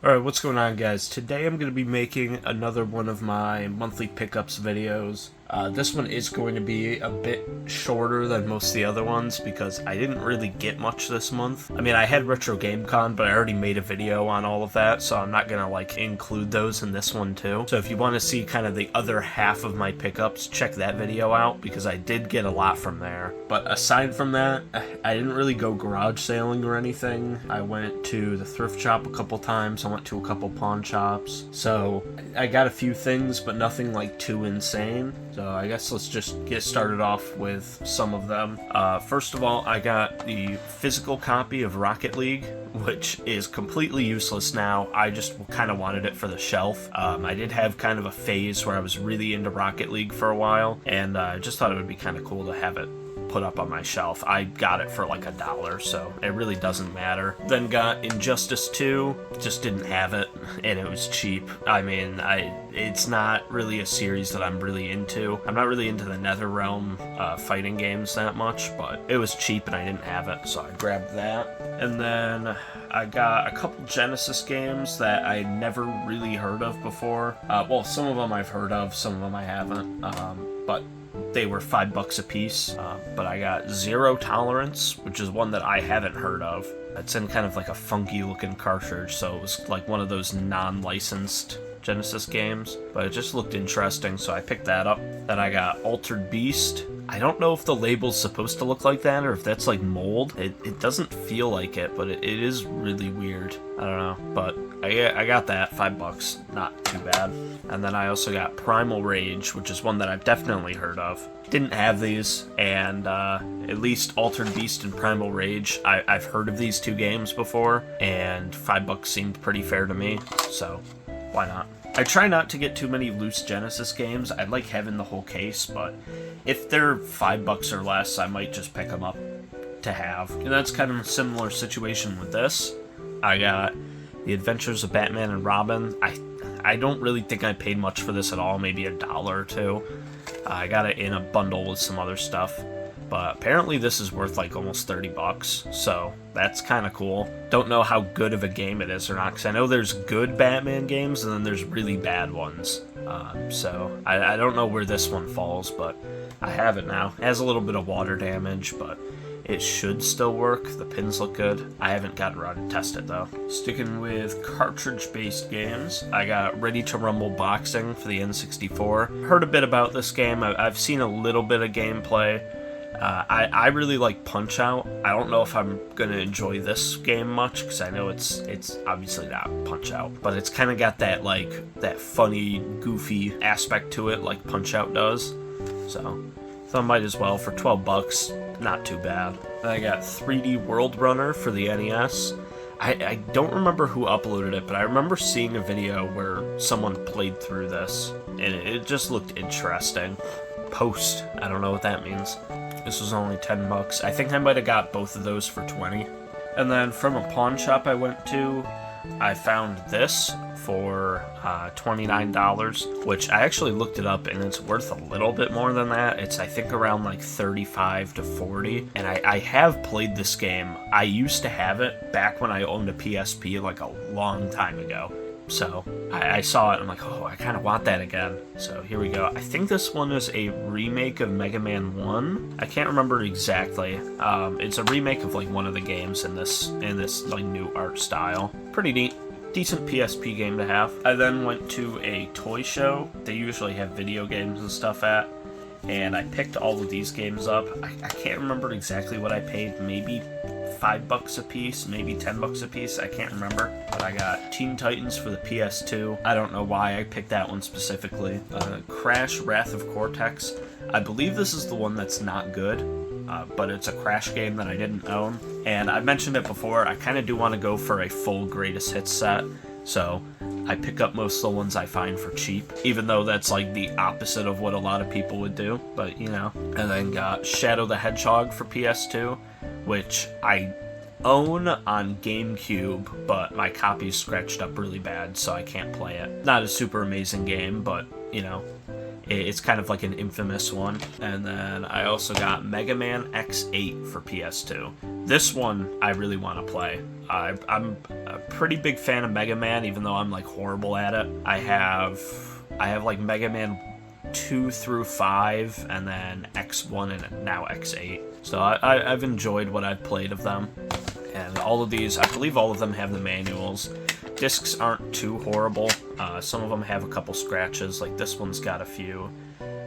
Alright, what's going on, guys? Today I'm going to be making another one of my monthly pickups videos. This one is going to be a bit shorter than most of the other ones because I didn't really get much this month. I mean, I had Retro Game Con, but I already made a video on all of that, so I'm not going to include those in this one too. So if you want to see kind of the other half of my pickups, check that video out because I did get a lot from there. But aside from that, I didn't really go garage sailing or anything. I went to the thrift shop a couple times. I went to a couple pawn shops. So I got a few things, but nothing too insane. So I guess let's just get started off with some of them. First of all, I got the physical copy of Rocket League, which is completely useless now. I just kind of wanted it for the shelf. I did have kind of a phase where I was really into Rocket League for a while, and I just thought it would be kind of cool to have it put up on my shelf. I got it for $1, so it really doesn't matter. Then got Injustice 2, just didn't have it, and it was cheap. I mean, it's not really a series that I'm really into. I'm not really into the NetherRealm fighting games that much, but it was cheap and I didn't have it, so I grabbed that. And then I got a couple Genesis games that I never really heard of before. Well, some of them I've heard of, some of them I haven't, but they were $5 a piece, but I got Zero Tolerance, which is one that I haven't heard of. It's in kind of like a funky looking cartridge, so it was like one of those non-licensed Genesis games, but it just looked interesting, so I picked that up. Then I got Altered Beast. I don't know if the label's supposed to look like that or if that's like mold. It doesn't feel like it, but it is really weird. I don't know, but I got that, $5, not too bad. And then I also got Primal Rage, which is one that I've definitely heard of. Didn't have these, and at least Altered Beast and Primal Rage, I've heard of these two games before, and $5 seemed pretty fair to me, so why not? I try not to get too many loose Genesis games. I like having the whole case, but if they're $5 or less, I might just pick them up to have. And that's kind of a similar situation with this. I got The Adventures of Batman and Robin. I don't really think I paid much for this at all, maybe $1 or $2. I got it in a bundle with some other stuff. But apparently this is worth almost $30, so that's kind of cool. Don't know how good of a game it is or not, because I know there's good Batman games and then there's really bad ones. So I don't know where this one falls, but I have it now. It has a little bit of water damage, but it should still work. The pins look good. I haven't gotten around to test it though. Sticking with cartridge-based games, I got Ready to Rumble Boxing for the N64. Heard a bit about this game. I've seen a little bit of gameplay. I really like Punch-Out. I don't know if I'm going to enjoy this game much, because I know it's obviously not Punch-Out, but it's kind of got that, that funny, goofy aspect to it, like Punch-Out does. So I might as well for $12, not too bad. Then I got 3D World Runner for the NES. I don't remember who uploaded it, but I remember seeing a video where someone played through this, and it just looked interesting. Post, I don't know what that means. This was only $10. I think I might have got both of those for $20. And then from a pawn shop I went to, I found this for $29, which I actually looked it up and it's worth a little bit more than that. It's I think around $35 to $40, and I have played this game. I used to have it back when I owned a PSP a long time ago. So I saw it and I'm like, oh, I kind of want that again. So here we go. I think this one is a remake of Mega Man 1. I can't remember exactly. It's a remake of one of the games in this new art style. Pretty neat. Decent PSP game to have. I then went to a toy show. They usually have video games and stuff at. And I picked all of these games up. I can't remember exactly what I paid. Maybe $5 a piece, maybe $10 a piece, I can't remember. But I got Teen Titans for the PS2. I don't know why I picked that one specifically. Crash Wrath of Cortex. I believe this is the one that's not good, but it's a Crash game that I didn't own. And I mentioned it before, I kind of do want to go for a full greatest hits set, so I pick up most of the ones I find for cheap, even though that's the opposite of what a lot of people would do, but you know. And then got Shadow the Hedgehog for PS2, which I own on GameCube, but my copy's scratched up really bad, so I can't play it. Not a super amazing game, but, you know, It's kind of like an infamous one. And then I also got Mega Man X8 for PS2. This one I really want to play. I'm a pretty big fan of Mega Man, even though I'm like horrible at it. I have like Mega Man 2 through 5, and then X1 and now X8. So I've enjoyed what I've played of them. And all of these, I believe all of them have the manuals. Discs aren't too horrible. Some of them have a couple scratches, like this one's got a few,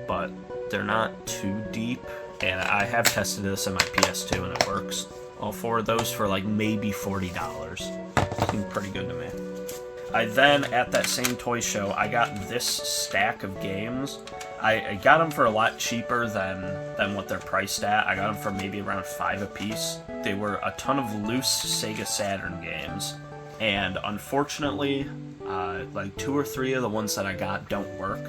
but they're not too deep. And I have tested this in my PS2 and it works. All four of those for like maybe $40. Seemed pretty good to me. I then, at that same toy show, I got this stack of games. I got them for a lot cheaper than what they're priced at. I got them for maybe around $5 a piece. They were a ton of loose Sega Saturn games. And unfortunately, like 2 or 3 of the ones that I got don't work.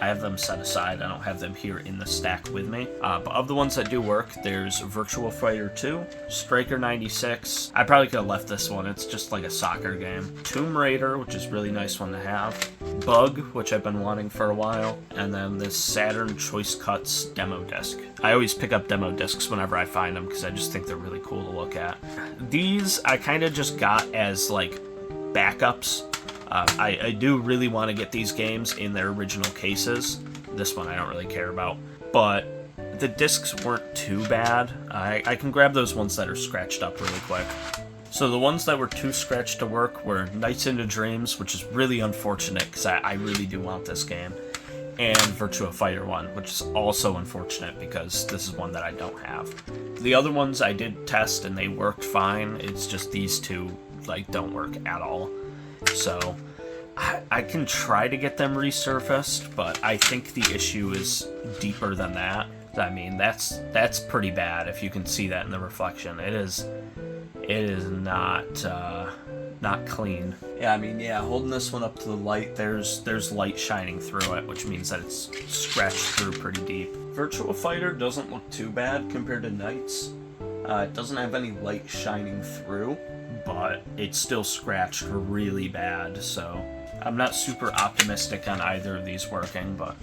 I have them set aside. I don't have them here in the stack with me. But of the ones that do work, there's Virtua Fighter 2, Striker 96. I probably could have left this one. It's just like a soccer game. Tomb Raider, which is a really nice one to have. Bug, which I've been wanting for a while. And then this Saturn Choice Cuts demo disc. I always pick up demo discs whenever I find them because I just think they're really cool to look at. These I kind of just got as like backups. I do really want to get these games in their original cases. This one I don't really care about. But the discs weren't too bad. I can grab those ones that are scratched up really quick. So the ones that were too scratched to work were Nights into Dreams, which is really unfortunate because I really do want this game. And Virtua Fighter 1, which is also unfortunate because this is one that I don't have. The other ones I did test and they worked fine. It's just these two like don't work at all. So I can try to get them resurfaced, but I think the issue is deeper than that. I mean, that's pretty bad if you can see that in the reflection. It is not clean. Yeah, I mean, yeah, holding this one up to the light, there's light shining through it, which means that it's scratched through pretty deep. Virtua Fighter doesn't look too bad compared to Nights. It doesn't have any light shining through, but it's still scratched really bad, so I'm not super optimistic on either of these working, but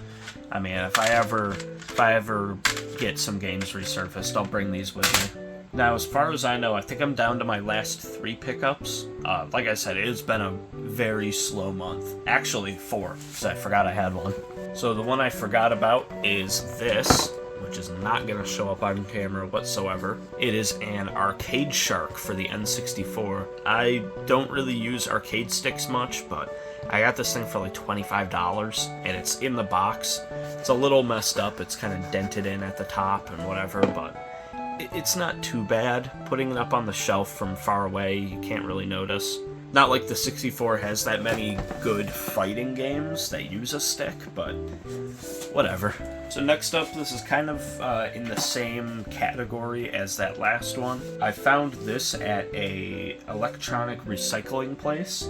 I mean, if I ever get some games resurfaced, I'll bring these with me. Now, as far as I know, I think I'm down to my last 3 pickups. Like I said, it has been a very slow month. Actually, 4, because I forgot I had one. So the one I forgot about is this, which is not going to show up on camera whatsoever. It is an Arcade Shark for the N64. I don't really use arcade sticks much, but I got this thing for like $25, and it's in the box. It's a little messed up. It's kind of dented in at the top and whatever, but it's not too bad. Putting it up on the shelf from far away, you can't really notice. Not like the 64 has that many good fighting games that use a stick, but whatever. So next up, this is kind of in the same category as that last one. I found this at a electronic recycling place,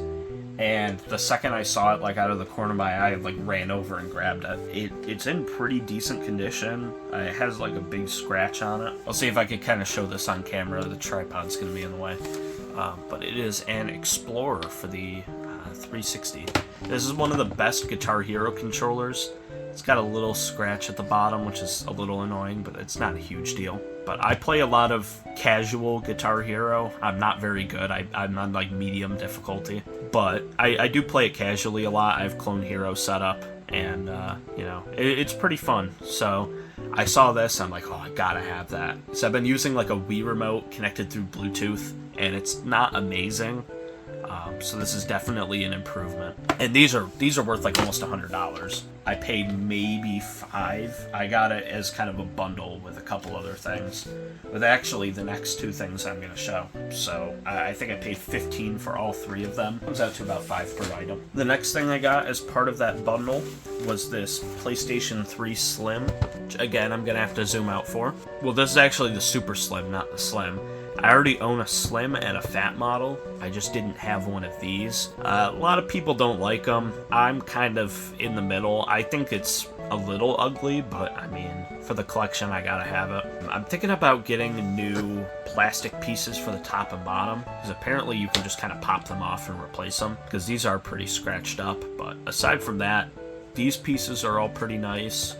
and the second I saw it, like out of the corner of my eye, I like ran over and grabbed it. It's in pretty decent condition. It has like a big scratch on it. I'll see if I can kind of show this on camera. The tripod's gonna be in the way. But it is an Explorer for the 360. This is one of the best Guitar Hero controllers. It's got a little scratch at the bottom, which is a little annoying, but it's not a huge deal. But I play a lot of casual Guitar Hero. I'm not very good. I'm on like medium difficulty. But I do play it casually a lot. I have Clone Hero set up, and you know, it's pretty fun. So I saw this, I'm like, oh, I gotta have that. So I've been using like a Wii remote connected through Bluetooth, and it's not amazing. So this is definitely an improvement. And these are worth like almost $100. I paid maybe $5. I got it as kind of a bundle with a couple other things. With actually the next 2 things I'm gonna show. So I think I paid $15 for all 3 of them. Comes out to about $5 per item. The next thing I got as part of that bundle was this PlayStation 3 Slim, which again I'm gonna have to zoom out for. Well, this is actually the Super Slim, not the Slim. I already own a slim and a fat model. I just didn't have one of these. A lot of people don't like them. I'm kind of in the middle. I think it's a little ugly, but I mean, for the collection, I gotta have it. I'm thinking about getting new plastic pieces for the top and bottom, because apparently you can just kind of pop them off and replace them, because these are pretty scratched up. But aside from that, these pieces are all pretty nice.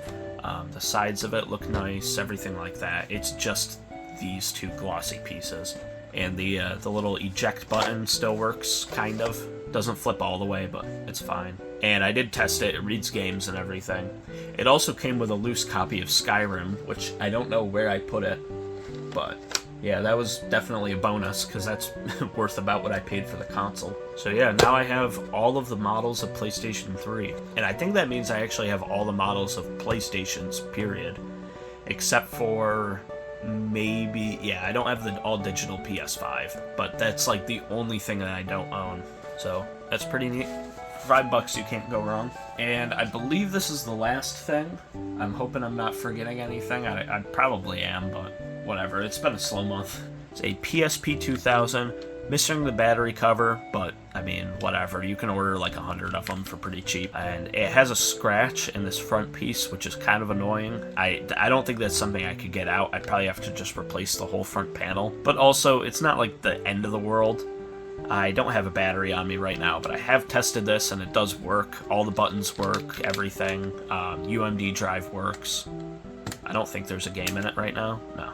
The sides of it look nice, everything like that. It's just these two glossy pieces. And the little eject button still works, kind of. Doesn't flip all the way, but it's fine. And I did test it. It reads games and everything. It also came with a loose copy of Skyrim, which I don't know where I put it. But yeah, that was definitely a bonus, because that's worth about what I paid for the console. So yeah, now I have all of the models of PlayStation 3. And I think that means I actually have all the models of PlayStations, period. Except for maybe, yeah, I don't have the all-digital PS5. But that's like the only thing that I don't own. So that's pretty neat. For $5 you can't go wrong. And I believe this is the last thing. I'm hoping I'm not forgetting anything. I probably am, but whatever. It's been a slow month. It's a PSP 2000, missing the battery cover, but I mean, whatever. You can order like 100 of them for pretty cheap. And it has a scratch in this front piece, which is kind of annoying. I don't think that's something I could get out. I'd probably have to just replace the whole front panel. But also, it's not like the end of the world. I don't have a battery on me right now, but I have tested this and it does work. All the buttons work, everything. UMD drive works. I don't think there's a game in it right now. No.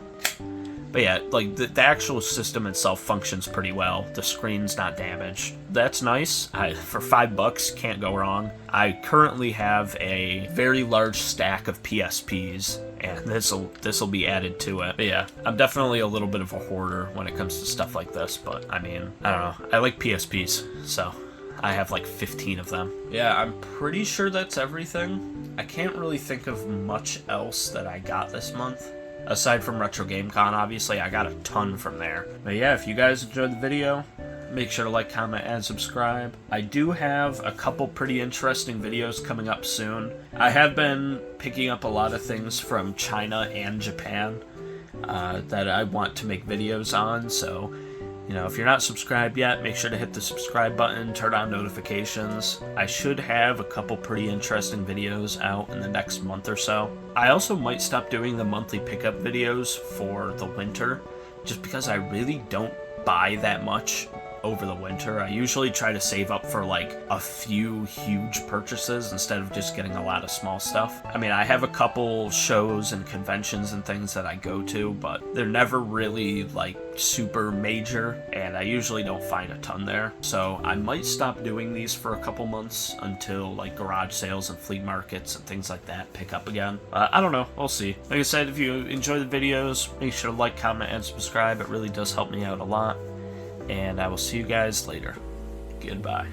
But yeah, like the actual system itself functions pretty well. The screen's not damaged. That's nice. For $5, can't go wrong. I currently have a very large stack of PSPs, and this'll be added to it. But yeah, I'm definitely a little bit of a hoarder when it comes to stuff like this. But I mean, I don't know. I like PSPs, so I have like 15 of them. Yeah, I'm pretty sure that's everything. I can't really think of much else that I got this month. Aside from Retro Game Con, obviously, I got a ton from there. But yeah, if you guys enjoyed the video, make sure to like, comment, and subscribe. I do have a couple pretty interesting videos coming up soon. I have been picking up a lot of things from China and Japan that I want to make videos on, so you know, if you're not subscribed yet, make sure to hit the subscribe button, turn on notifications. I should have a couple pretty interesting videos out in the next month or so. I also might stop doing the monthly pickup videos for the winter, just because I really don't buy that much over the winter. I usually try to save up for like a few huge purchases instead of just getting a lot of small stuff. I mean, I have a couple shows and conventions and things that I go to, but they're never really like super major, and I usually don't find a ton there. So I might stop doing these for a couple months until like garage sales and flea markets and things like that pick up again. I don't know, we'll see. Like I said, if you enjoy the videos, make sure to like, comment, and subscribe. It really does help me out a lot. And I will see you guys later. Goodbye.